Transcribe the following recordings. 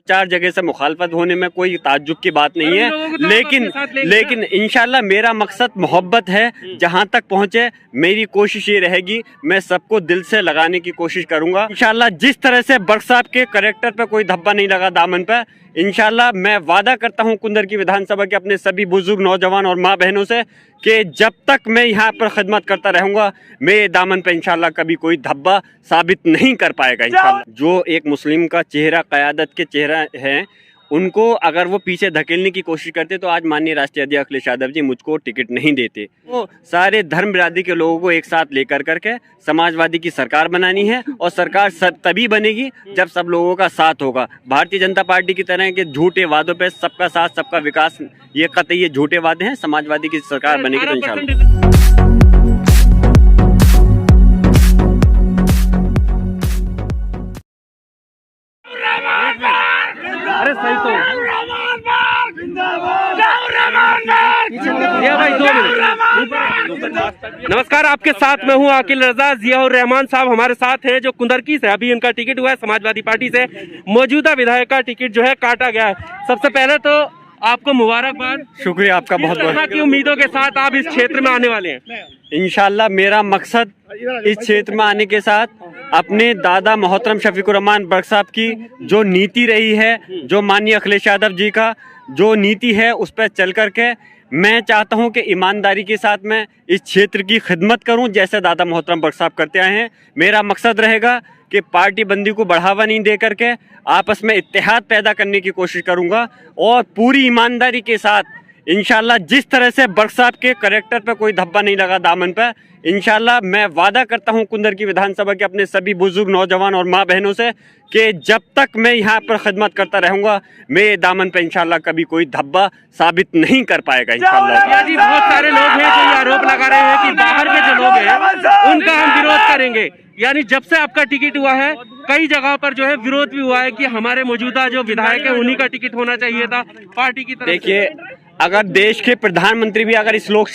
चार जगह से मुखालफत होने में कोई ताज्जुब की बात नहीं है, लेकिन इंशाल्लाह मेरा मकसद मोहब्बत है। जहां तक पहुंचे मेरी कोशिश ये रहेगी, मैं सबको दिल से लगाने की कोशिश करूंगा इंशाल्लाह। जिस तरह से बर्क साहब के कैरेक्टर पे कोई धब्बा नहीं लगा दामन पे, इंशाल्लाह मैं वादा करता हूं कुंदर की विधानसभा के अपने सभी बुजुर्ग नौजवान और माँ बहनों से कि जब तक मैं यहाँ पर खिदमत करता रहूंगा मेरे दामन पे इंशाल्लाह कभी कोई धब्बा साबित नहीं कर पाएगा इंशाल्लाह। जो एक मुस्लिम का चेहरा, क़यादत के चेहरा है, उनको अगर वो पीछे धकेलने की कोशिश करते तो आज माननीय राष्ट्रीय अध्यक्ष अखिलेश यादव जी मुझको टिकट नहीं देते। वो सारे धर्म बिरादरी के लोगों को एक साथ लेकर करके समाजवादी की सरकार बनानी है, और सरकार तभी बनेगी जब सब लोगों का साथ होगा। भारतीय जनता पार्टी की तरह के झूठे वादों पे सबका साथ सबका विकास, ये कतई ये झूठे वादे हैं। समाजवादी की सरकार बनेगी तो इंशाल्लाह। अरे सही तो भाई 2 मिनट। नमस्कार, आपके साथ मैं हूं आकिल रजा। जियाउर रहमान साहब हमारे साथ हैं जो कुंदरकी से, अभी उनका टिकट हुआ है समाजवादी पार्टी से। मौजूदा विधायक का टिकट जो है काटा गया है। सबसे पहले तो आपको मुबारकबाद। शुक्रिया आपका बहुत बहुत। की उम्मीदों के साथ आप इस क्षेत्र में आने वाले हैं? इंशाल्लाह मेरा मकसद इस क्षेत्र में आने के साथ अपने दादा मोहतरम शफीकुर रहमान बर्क साहब की जो नीति रही है, जो माननीय अखिलेश यादव जी का जो नीति है, उस पर चल करके मैं चाहता हूं कि ईमानदारी के साथ मैं इस क्षेत्र की खिदमत करूं जैसे दादा मोहतरम बर्क साहब करते आए हैं। मेरा मकसद रहेगा कि पार्टी बंदी को बढ़ावा नहीं दे करके आपस में इत्तेहाद पैदा करने की कोशिश करूंगा, और पूरी ईमानदारी के साथ इंशाल्लाह जिस तरह से बर्क साहब के कैरेक्टर पे कोई धब्बा नहीं लगा दामन पे, इंशाल्लाह मैं वादा करता हूं कुंदर की विधानसभा के अपने सभी बुजुर्ग नौजवान और माँ बहनों से कि जब तक मैं यहाँ पर खिदमत करता रहूंगा मेरे दामन पे इंशाल्लाह कभी कोई धब्बा साबित नहीं कर पाएगा इंशाल्लाह। जी, बहुत सारे लोग हैं जो ये आरोप लगा रहे हैं कि बाहर के जो लोग हैं उनका हम विरोध करेंगे। यानी जब से आपका टिकट हुआ है कई जगह पर जो है विरोध भी हुआ है कि हमारे मौजूदा जो विधायक है उन्हीं का टिकट होना चाहिए था पार्टी की तरफ। देखिए, अगर देश के प्रधानमंत्री भी अगर इस लोक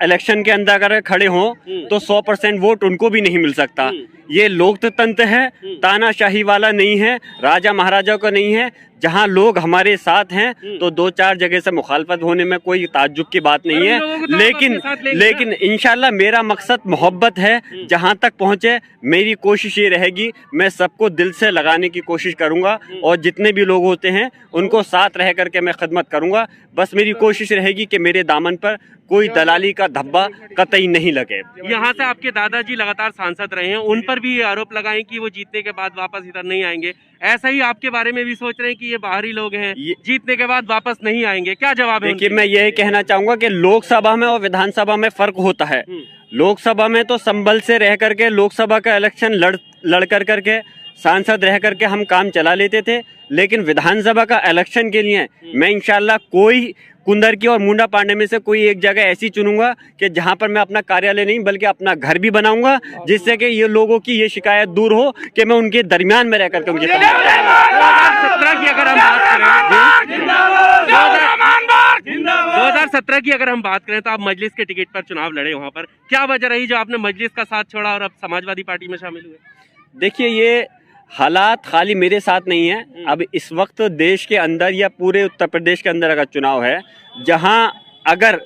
इलेक्शन के अंदर अगर खड़े हों तो 100% वोट उनको भी नहीं मिल सकता। ये लोकतंत्र है, तानाशाही वाला नहीं है, राजा महाराजा का नहीं है। जहां लोग हमारे साथ हैं तो 2-4 जगह से मुखालफत होने में कोई ताज्जुब की बात नहीं है, लेकिन इंशाल्लाह मेरा मकसद मोहब्बत है। जहां तक पहुंचे मेरी कोशिश ये रहेगी, मैं सबको दिल से लगाने की कोशिश करूंगा, और जितने भी लोग होते हैं उनको साथ रह करके मैं खिदमत करूंगा। बस मेरी कोशिश रहेगी कि मेरे दामन पर कोई दलाली का धब्बा कतई नहीं लगे। यहाँ से आपके दादाजी लगातार सांसद रहे हैं, उन पर भी ये आरोप लगाएं कि वो जीतने के बाद वापस इधर नहीं आएंगे। ऐसा ही आपके बारे में भी सोच रहे हैं कि ये बाहरी लोग हैं, जीतने के बाद वापस नहीं आएंगे? क्या जवाब है? देखिए, मैं यही कहना चाहूंगा कि लोकसभा में और विधानसभा में फर्क होता है। लोकसभा में तो संभल से रह करके लोकसभा का इलेक्शन लड़ करके सांसद रह करके हम काम चला लेते थे, लेकिन विधानसभा का इलेक्शन के लिए मैं इंशाल्लाह कोई कुंदर की और मुंडा पांडे में से कोई एक जगह ऐसी चुनूंगा कि जहां पर मैं अपना कार्यालय नहीं बल्कि अपना घर भी बनाऊंगा, जिससे कि ये लोगों की ये शिकायत दूर हो कि मैं उनके दरमियान में रह करके मुझे 2017 की अगर हम बात करें 2017 की अगर हम बात करें तो आप मजलिस के टिकट पर चुनाव लड़े। वहां पर क्या वजह रही जो आपने मजलिस का साथ छोड़ा और अब समाजवादी पार्टी में शामिल हुए? देखिए, ये हालात खाली मेरे साथ नहीं है। अब इस वक्त देश के अंदर या पूरे उत्तर प्रदेश के अंदर अगर चुनाव है, जहां अगर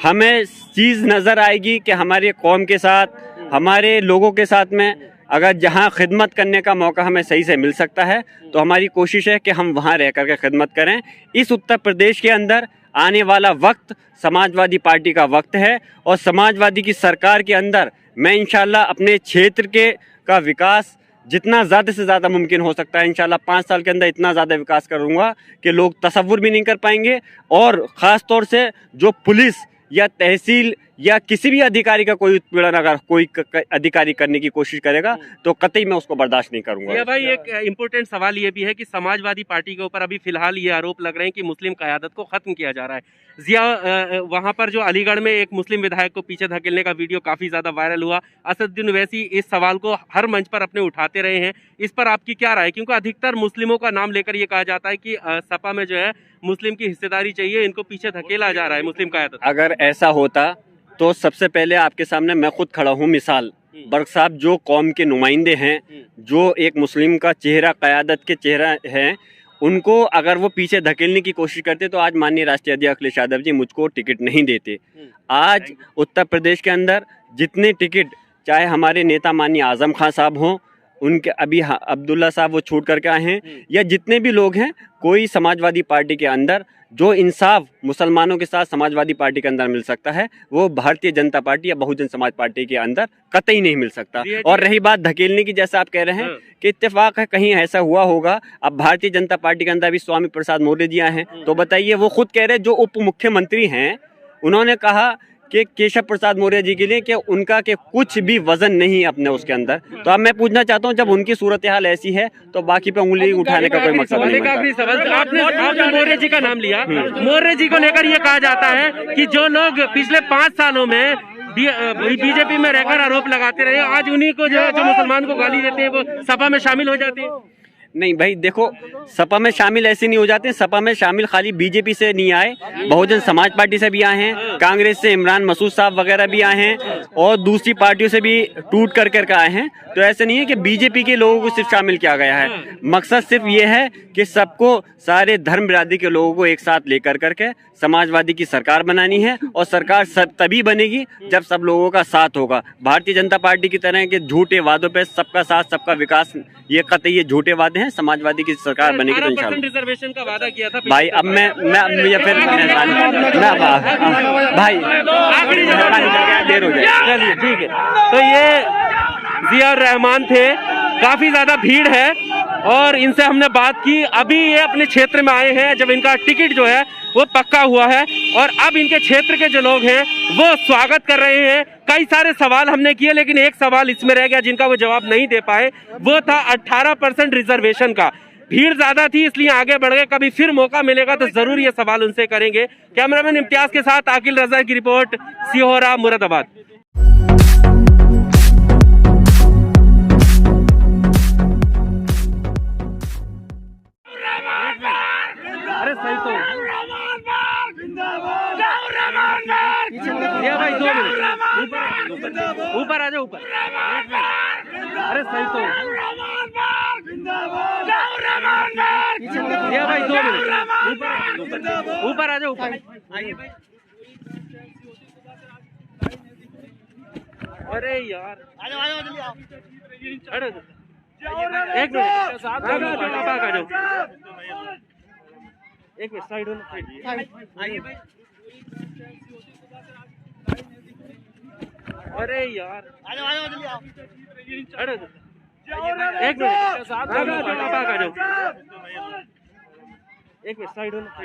हमें चीज़ नज़र आएगी कि हमारे कौम के साथ, हमारे लोगों के साथ में अगर जहां खिदमत करने का मौका हमें सही से मिल सकता है तो हमारी कोशिश है कि हम वहां रह करके खिदमत करें। इस उत्तर प्रदेश के अंदर आने वाला वक्त समाजवादी पार्टी का वक्त है, और समाजवादी की सरकार के अंदर मैं इंशाल्लाह अपने क्षेत्र के का विकास जितना ज़्यादा से ज़्यादा मुमकिन हो सकता है इंशाल्लाह 5 साल के अंदर इतना ज़्यादा विकास करूँगा कि लोग तसव्वुर भी नहीं कर पाएंगे। और ख़ास तौर से जो पुलिस या तहसील या किसी भी अधिकारी का कोई उत्पीड़न अगर कोई अधिकारी करने की कोशिश करेगा तो कतई मैं उसको बर्दाश्त नहीं करूंगा। ये भाई एक इम्पोर्टेंट सवाल ये भी है कि समाजवादी पार्टी के ऊपर अभी फिलहाल ये आरोप लग रहे हैं कि मुस्लिम क़यादत को खत्म किया जा रहा है। जिया वहां पर जो अलीगढ़ में एक मुस्लिम विधायक को पीछे धकेलने का वीडियो काफी ज्यादा वायरल हुआ। असदुद्दीन ओवैसी इस सवाल को हर मंच पर अपने उठाते रहे हैं, इस पर आपकी क्या राय? क्योंकि अधिकतर मुस्लिमों का नाम लेकर ये कहा जाता है कि सपा में जो है मुस्लिम की हिस्सेदारी चाहिए, इनको पीछे धकेला जा रहा है मुस्लिम क़यादत। अगर ऐसा होता तो सबसे पहले आपके सामने मैं खुद खड़ा हूँ मिसाल। बर्क साहब जो कौम के नुमाइंदे हैं, जो एक मुस्लिम का चेहरा, क़यादत के चेहरा हैं, उनको अगर वो पीछे धकेलने की कोशिश करते तो आज माननीय राष्ट्रीय अध्यक्ष अखिलेश यादव जी मुझको टिकट नहीं देते। आज उत्तर प्रदेश के अंदर जितने टिकट, चाहे हमारे नेता माननीय आजम खान साहब हों, उनके अभी अब्दुल्ला साहब वो छोड़ करके आए हैं, या जितने भी लोग हैं, कोई समाजवादी पार्टी के अंदर जो इंसाफ मुसलमानों के साथ समाजवादी पार्टी के अंदर मिल सकता है वो भारतीय जनता पार्टी या बहुजन समाज पार्टी के अंदर कतई नहीं मिल सकता। और रही बात धकेलने की, जैसा आप कह रहे हैं कि इत्तेफाक है कहीं ऐसा हुआ होगा। अब भारतीय जनता पार्टी के अंदर भी स्वामी प्रसाद मौर्य जी आए हैं, तो बताइए, वो खुद कह रहे जो उप मुख्यमंत्री हैं, उन्होंने कहा कि केशव प्रसाद मौर्य जी के लिए कि उनका के कुछ भी वजन नहीं अपने उसके अंदर। तो अब मैं पूछना चाहता हूं, जब उनकी सूरत हाल ऐसी है तो बाकी पे उंगली उठाने का कोई मकसद नहीं बनता। आपने मौर्य जी का नाम लिया, मौर्य जी को लेकर ये कहा जाता है कि जो लोग पिछले 5 सालों में बीजेपी में रहकर आरोप लगाते रहे, आज उन्हीं को जो मुसलमान को गाली देते हैं वो सपा में शामिल हो जाते हैं। नहीं भाई देखो, सपा में शामिल ऐसे नहीं हो जाते। सपा में शामिल खाली बीजेपी से नहीं आए, बहुजन समाज पार्टी से भी आए हैं, कांग्रेस से इमरान मसूद साहब वगैरह भी आए हैं, और दूसरी पार्टियों से भी टूट कर आए हैं। तो ऐसे नहीं है कि बीजेपी के लोगों को सिर्फ शामिल किया गया है। मकसद सिर्फ ये है कि सबको, सारे धर्म बिरादरी के लोगों को एक साथ लेकर करके समाजवादी की सरकार बनानी है, और सरकार तभी बनेगी जब सब लोगों का साथ होगा। भारतीय जनता पार्टी की तरह के झूठे वादों पे सबका साथ सबका विकास, ये कतई ये झूठे वादे हैं। समाजवादी की सरकार बनेगी तो इंशाल्लाह। रिजर्वेशन का वादा किया था भाई। अब मैं या फिर भाई आखिरी देर हो जाए, चलिए ठीक है। तो ये जियाउर रहमान थे, काफी ज्यादा भीड़ है और इनसे हमने बात की। अभी ये अपने क्षेत्र में आए हैं जब इनका टिकट जो है वो पक्का हुआ है, और अब इनके क्षेत्र के जो लोग हैं वो स्वागत कर रहे हैं। कई सारे सवाल हमने किए, लेकिन एक सवाल इसमें रह गया जिनका वो जवाब नहीं दे पाए, वो था 18% रिजर्वेशन का। भीड़ ज्यादा थी इसलिए आगे बढ़ गए, कभी फिर मौका मिलेगा तो जरूर ये सवाल उनसे करेंगे। कैमरामैन इम्तियाज के साथ आकिल रजा की रिपोर्ट, सिहोरा, मुरादाबाद। अरे सही तो भाई 2 मिनट ऊपर आ जाओ, ऊपर। अरे सही तो भाई 2 मिनट ऊपर आ जाओ, ऊपर। अरे यार एक मिनट, आ जाओ, एक मिनट साइड होना। अरे यार एक मिनट, आ जाओ, एक मिनट साइड होना।